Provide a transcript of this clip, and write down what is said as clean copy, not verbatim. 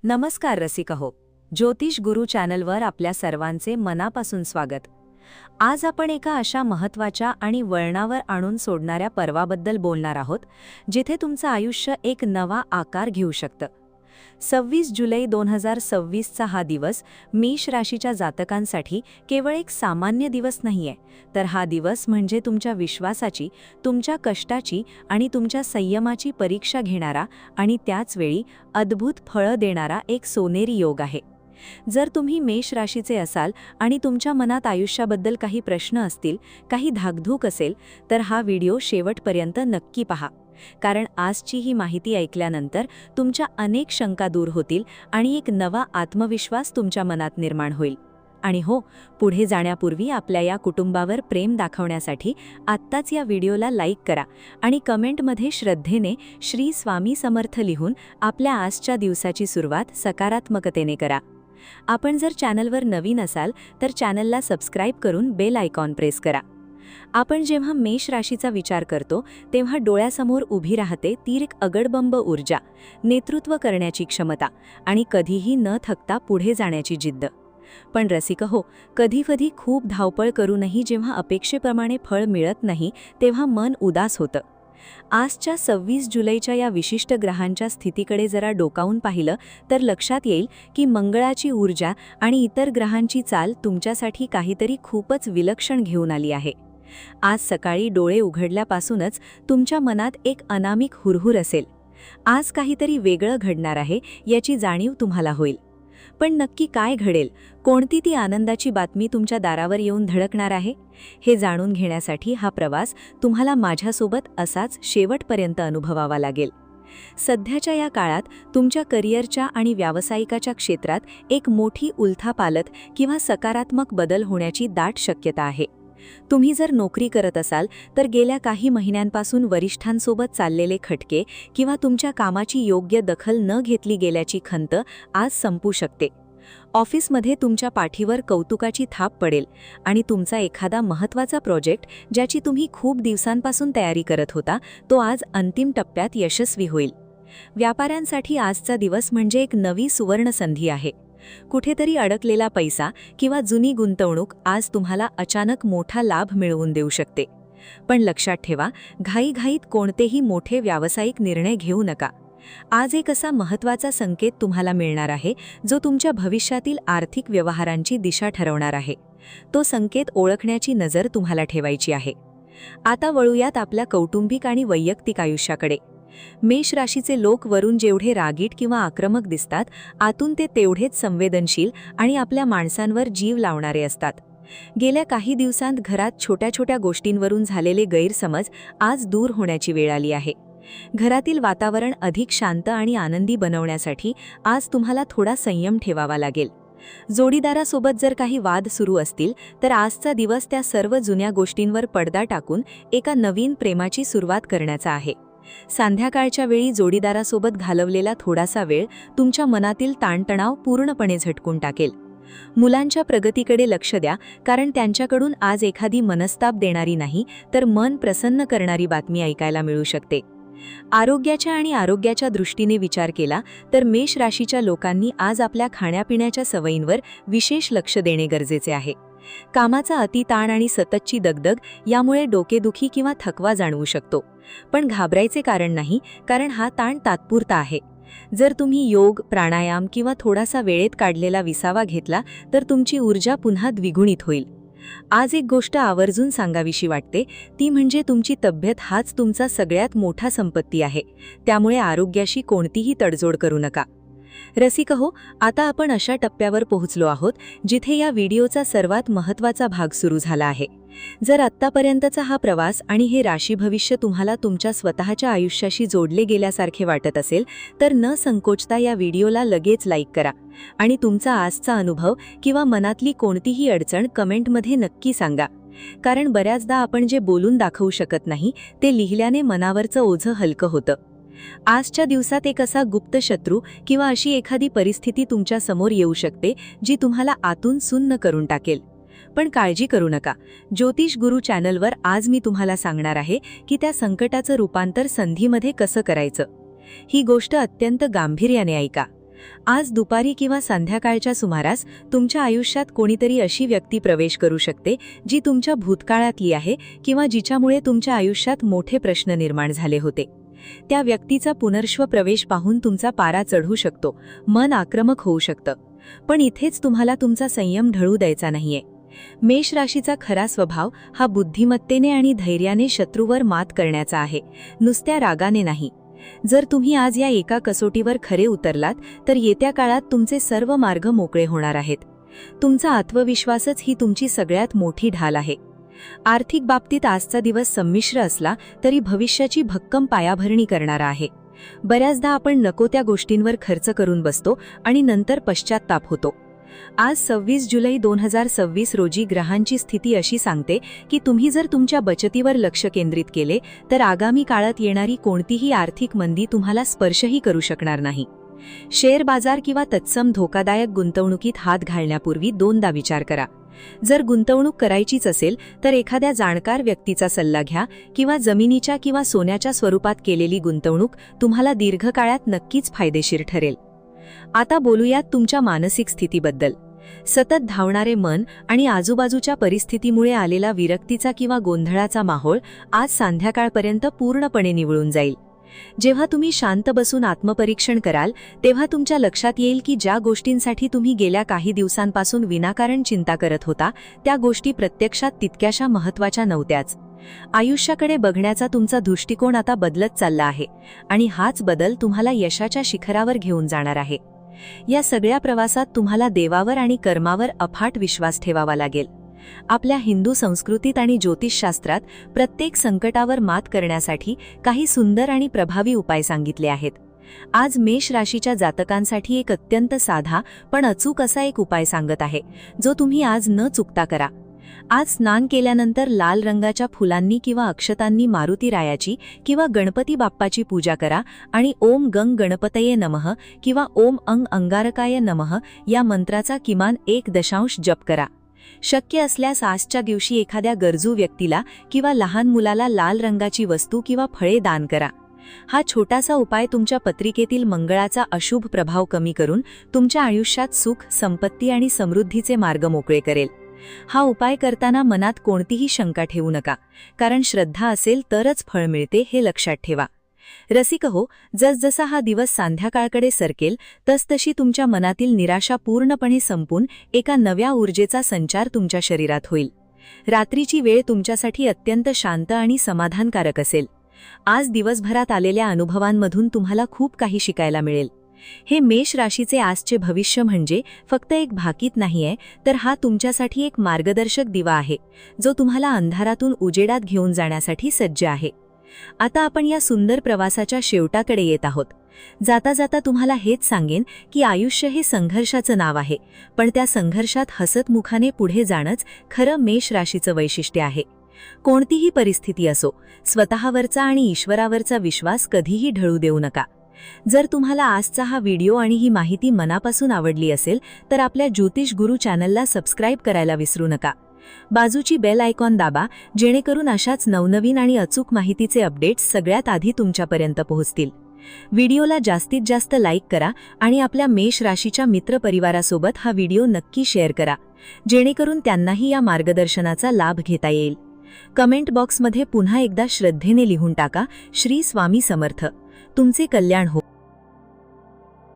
नमस्कार रसिक हो, ज्योतिष गुरु चॅनलवर आपल्या सर्वांचे मनापासून स्वागत. आज आपण एका अशा महत्त्वाच्या आणि वळणावर आणून सोडणाऱ्या पर्वाबद्दल बोलणार आहोत, जिथे तुमचं आयुष्य एक नवा आकार घेऊ शकतं. 26 जुलै 2026चा हा दिवस मेष राशीच्या जातकांसाठी केवळ एक सामान्य दिवस नाहीये, तर हा दिवस म्हणजे तुमच्या विश्वासाची, तुमच्या कष्टाची आणि तुमच्या संयमाची परीक्षा घेणारा आणि त्याच वेळी अद्भुत फळं देणारा एक सोनेरी योग आहे. जर तुम्ही मेष राशीचे असाल आणि तुमच्या मनात आयुष्याबद्दल काही प्रश्न असतील, काही धाकधूक असेल, तर हा व्हिडिओ शेवटपर्यंत नक्की पहा. कारण आजची ही माहिती ऐकल्यानंतर तुमच्या अनेक शंका दूर होतील आणि एक नवा आत्मविश्वास तुमच्या मनात निर्माण होईल. आणि हो, पुढे जाण्यापूर्वी आपल्या या कुटुंबावर प्रेम दाखवण्यासाठी आत्ताच या व्हिडिओला लाईक करा आणि कमेंटमध्ये श्रद्धेने श्री स्वामी समर्थ लिहून आपल्या आजच्या दिवसाची सुरुवात सकारात्मकतेने करा. आपण जर चॅनलवर नवीन असाल तर चॅनलला सबस्क्राईब करून बेल आयकॉन प्रेस करा. आपण जेव्हा मेष राशीचा विचार करतो तेव्हा डोळ्यासमोर उभी राहते ती एक अगडबंब ऊर्जा, नेतृत्व करण्याची क्षमता आणि कधीही न थकता पुढे जाण्याची जिद्द. पण रसिक हो, कधी खूप धावपळ करूनही जेव्हा अपेक्षेप्रमाणे फळ मिळत नाही तेव्हा मन उदास होतं. आजच्या 26 जुलैच्या या विशिष्ट ग्रहांच्या स्थितीकडे जरा डोकावून पाहिलं तर लक्षात येईल की मंगळाची ऊर्जा आणि इतर ग्रहांची चाल तुमच्यासाठी काहीतरी खूपच विलक्षण घेऊन आली आहे. आज सकाळी डोळे उघडल्यापासूनच तुमच्या मनात एक अनामिक हुरहुर असेल. आज काहीतरी वेगळं घडणार आहे याची जाणीव तुम्हाला होईल. पण नक्की काय घडेल, कोणती ती आनंदाची बातमी तुमच्या दारावर येऊन धडकणार आहे, हे जाणून घेण्यासाठी हा प्रवास तुम्हाला माझ्यासोबत असाच शेवटपर्यंत अनुभवावा लागेल. सध्याच्या या काळात तुमच्या करिअरच्या आणि व्यावसायिकाच्या क्षेत्रात एक मोठी उलथापालथ किंवा सकारात्मक बदल होण्याची दाट शक्यता आहे. तुम्ही जर नोकरी करत असाल तर गेल्या काही महिन्यांपासून वरिष्ठांसोबत चाललेले खटके किंवा तुमच्या कामाची योग्य दखल न घेतली गेल्याची खंत आज संपू शकते. ऑफिसमध्ये तुमच्या पाठीवर कौतुकाची थाप पडेल आणि तुमचा एखादा महत्त्वाचा प्रोजेक्ट ज्याची तुम्ही खूप दिवसांपासून तयारी करत होता तो आज अंतिम टप्प्यात यशस्वी होईल. व्यापाऱ्यांसाठी आजचा दिवस म्हणजे एक नवी सुवर्ण संधी आहे. कुठेतरी अडकलेला पैसा किंवा जुनी गुंतवणूक आज तुम्हाला अचानक मोठा लाभ मिळवून देऊ शकते. पण लक्षात ठेवा, घाईघाईत कोणतेही मोठे व्यावसायिक निर्णय घेऊ नका. आज एक असा महत्त्वाचा संकेत तुम्हाला मिळणार आहे जो तुमच्या भविष्यातील आर्थिक व्यवहारांची दिशा ठरवणार आहे. तो संकेत ओळखण्याची नजर तुम्हाला ठेवायची आहे. आता वळूयात आपल्या कौटुंबिक आणि वैयक्तिक आयुष्याकडे. मेष राशीचे लोक वरून जेवढे रागीट किंवा आक्रमक दिसतात, आतून ते तेवढेच संवेदनशील आणि आपल्या माणसांवर जीव लावणारे असतात. गेल्या काही दिवसांत घरात छोट्या छोट्या गोष्टींवरून झालेले गैरसमज आज दूर होण्याची वेळ आली आहे. घरातील वातावरण अधिक शांत आणि आनंदी बनवण्यासाठी आज तुम्हाला थोडा संयम ठेवावा लागेल. जोडीदारासोबत जर काही वाद सुरू असतील तर आजचा दिवस त्या सर्व जुन्या गोष्टींवर पडदा टाकून एका नवीन प्रेमाची सुरुवात करण्याचा आहे. संध्याकाळच्या वेळी जोडीदारासोबत घालवलेला थोडासा वेळ तुमच्या मनातील ताणतणाव पूर्णपणे झटकून टाकेल. मुलांच्या प्रगतीकडे लक्ष द्या, कारण त्यांच्याकडून आज एखादी मनस्ताप देणारी नाही तर मन प्रसन्न करणारी बातमी ऐकायला मिळू शकते. आरोग्याच्या दृष्टीने विचार केला तर मेष राशीच्या लोकांनी आज आपल्या खाण्यापिण्याच्या सवयींवर विशेष लक्ष देणे गरजेचे आहे. कामाचा अतिताण आणि सततची दगदग यामुळे डोकेदुखी किंवा थकवा जाणवू शकतो. पण घाबरायचे कारण नाही, कारण हा ताण तात्पुरता आहे. जर तुम्ही योग, प्राणायाम किंवा थोडासा वेळेत काढलेला विसावा घेतला तर तुमची ऊर्जा पुन्हा द्विगुणित होईल. आज एक गोष्ट आवर्जून सांगावीशी वाटते, ती म्हणजे तुमची तब्येत हाच तुमचा सगळ्यात मोठा संपत्ती आहे. त्यामुळे आरोग्याशी कोणतीही तडजोड करू नका. रसिक हो, आता आपण अशा टप्प्यावर पोहोचलो आहोत जिथे या व्हिडिओचा सर्वात महत्त्वाचा भाग सुरू झाला आहे. जर आत्तापर्यंतचा हा प्रवास आणि हे राशी भविष्य तुम्हाला तुमच्या स्वतःच्या आयुष्याशी जोडले गेल्यासारखे वाटत असेल तर न संकोचता या व्हिडिओला लगेच लाईक करा आणि तुमचा आजचा अनुभव किंवा मनातली कोणतीही अडचण कमेंटमध्ये नक्की सांगा. कारण बऱ्याचदा आपण जे बोलून दाखवू शकत नाही ते लिहिल्याने मनावरचं ओझं हलकं होतं. आजच्या दिवसात एक असा गुप्त शत्रू किंवा अशी एखादी परिस्थिती तुमच्या समोर येऊ शकते जी तुम्हाला आतून सुन्न करून टाकेल. पण काळजी करू नका, ज्योतिष गुरु चॅनलवर आज मी तुम्हाला सांगणार आहे की त्या संकटाचं रूपांतर संधीमध्ये कसं करायचं. ही गोष्ट अत्यंत गांभीर्याने ऐका. आज दुपारी किंवा संध्याकाळच्या सुमारास तुमच्या आयुष्यात कोणीतरी अशी व्यक्ती प्रवेश करू शकते जी तुमच्या भूतकाळातली आहे किंवा जिच्यामुळे तुमच्या आयुष्यात मोठे प्रश्न निर्माण झाले होते. त्या व्यक्तीचा पुनर्श्व प्रवेश पाहून तुमचा पारा चढू शकतो, मन आक्रमक होऊ शकतं. पण इथेच तुम्हाला तुमचा संयम ढळू द्यायचा नाहीये. मेष राशीचा खरा स्वभाव हा बुद्धिमत्तेने आणि धैर्याने शत्रूवर मात करण्याचा आहे, नुसत्या रागाने नाही. जर तुम्ही आज या एका कसोटीवर खरे उतरलात तर येत्या काळात तुमचे सर्व मार्ग मोकळे होणार आहेत. तुमचा आत्मविश्वासच ही तुमची सगळ्यात मोठी ढाल आहे. आर्थिक बाबतीत आजचा दिवस संमिश्र असला तरी भविष्याची भक्कम पायाभरणी करणारा आहे. बऱ्याचदा आपण नको त्या गोष्टींवर खर्च करून बसतो आणि नंतर पश्चात्ताप होतो. आज 26 जुलै 2026 रोजी ग्रहांची स्थिती अशी सांगते की तुम्ही जर तुमच्या बचतीवर लक्ष केंद्रित केले तर आगामी काळात येणारी कोणतीही आर्थिक मंदी तुम्हाला स्पर्शही करू शकणार नाही. शेअर बाजार किंवा तत्सम धोकादायक गुंतवणुकीत हात घालण्यापूर्वी दोनदा विचार करा. जर गुंतवणूक करायचीच असेल तर एखाद्या जाणकार व्यक्तीचा सल्ला घ्या किंवा जमिनीच्या किंवा सोन्याच्या स्वरूपात केलेली गुंतवणूक तुम्हाला दीर्घकाळात नक्कीच फायदेशीर ठरेल. आता बोलूयात तुमच्या मानसिक स्थितीबद्दल. सतत धावणारे मन आणि आजूबाजूच्या परिस्थितीमुळे आलेला विरक्तीचा किंवा गोंधळाचा माहोल आज संध्याकाळपर्यंत पूर्णपणे निवळून जाईल. जेव्हा तुम्ही शांत बसून आत्मपरीक्षण कराल तेव्हा तुमच्या लक्षात येईल की ज्या गोष्टींसाठी तुम्ही गेल्या काही दिवसांपासून विनाकारण चिंता करत होता त्या गोष्टी प्रत्यक्षात तितक्याशा महत्त्वाच्या नव्हत्याच. आयुष्याकडे बघण्याचा तुमचा दृष्टिकोन आता बदलत चालला आहे आणि हाच बदल तुम्हाला यशाच्या शिखरावर घेऊन जाणार आहे. या सगळ्या प्रवासात तुम्हाला देवावर आणि कर्मावर अफाट विश्वास ठेवावा लागेल. आपल्या हिंदू संस्कृतीत आणि ज्योतिषशास्त्रात प्रत्येक संकटावर मात करण्यासाठी काही सुंदर आणि प्रभावी उपाय सांगितले आहेत. आज मेष राशीच्या जातकांसाठी एक अत्यंत साधा पण अचूक असा एक उपाय सांगत आहे जो तुम्ही आज न चुकता करा. आज स्नान केल्यानंतर लाल रंगाच्या फुलांनी किंवा अक्षतांनी मारुती रायाची किंवा गणपती बाप्पाची पूजा करा आणि ओम गंग गणपतये नमः किंवा ओम अंग अंगारकाय नमः या मंत्राचा किमान 1 जप करा. शक्य असल्यास आजच्या दिवशी एखाद्या गरजू व्यक्तीला किंवा लहान मुलाला लाल रंगाची वस्तू किंवा फळे दान करा. हा छोटासा उपाय तुमच्या पत्रिकेतील मंगळाचा अशुभ प्रभाव कमी करून तुमच्या आयुष्यात सुख, संपत्ती आणि समृद्धीचे मार्ग मोकळे करेल. हा उपाय करताना मनात कोणतीही शंका ठेवू नका, कारण श्रद्धा असेल तरच फळ मिळते हे लक्षात ठेवा. रसिकहो, जसजसा हा दिवस संध्याकाळकडे सरकेल तसतशी तुमच्या मनातील निराशा पूर्णपणे संपून एका नव्या ऊर्जेचा संचार तुमच्या शरीरात होईल. रात्रीची वेळ तुमच्यासाठी अत्यंत शांत आणि समाधानकारक असेल. आज दिवसभरात आलेल्या अनुभवांमधून तुम्हाला खूप काही शिकायला मिळेल. हे मेष राशीचे आजचे भविष्य म्हणजे फक्त एक भाकीत नाहीये, तर हा तुमच्यासाठी एक मार्गदर्शक दिवा आहे जो तुम्हाला अंधारातून उजेडात घेऊन जाण्यासाठी सज्ज आहे. आता आपण या सुंदर प्रवासाच्या शेवटाकडे येत आहोत. जाता जाता तुम्हाला हेच सांगेन की आयुष्य हे संघर्षाचं नाव आहे, पण त्या संघर्षात हसतमुखाने पुढे जाणंच खरं मेष राशीचं वैशिष्ट्य आहे. कोणतीही परिस्थिती असो, स्वतःवरचा आणि ईश्वरावरचा विश्वास कधीही ढळू देऊ नका. जर तुम्हाला आजचा हा व्हिडिओ आणि ही माहिती मनापासून आवडली असेल तर आपल्या ज्योतिष गुरु चॅनलला सबस्क्राईब करायला विसरू नका. बाजूची बेल आयकॉन दाबा, जेणेकरून अशाच नवनवीन आणि अचूक माहितीचे अपडेट्स सगळ्यात आधी तुमच्यापर्यंत पोहोचतील. व्हिडिओला जास्तीत जास्त लाईक करा आणि आपल्या मेष राशीच्या मित्रपरिवारासोबत हा व्हिडिओ नक्की शेअर करा, जेणेकरून त्यांनाही या मार्गदर्शनाचा लाभ घेता येईल. कमेंट बॉक्समध्ये पुन्हा एकदा श्रद्धेने लिहून टाका, श्री स्वामी समर्थ. तुमचे कल्याण हो.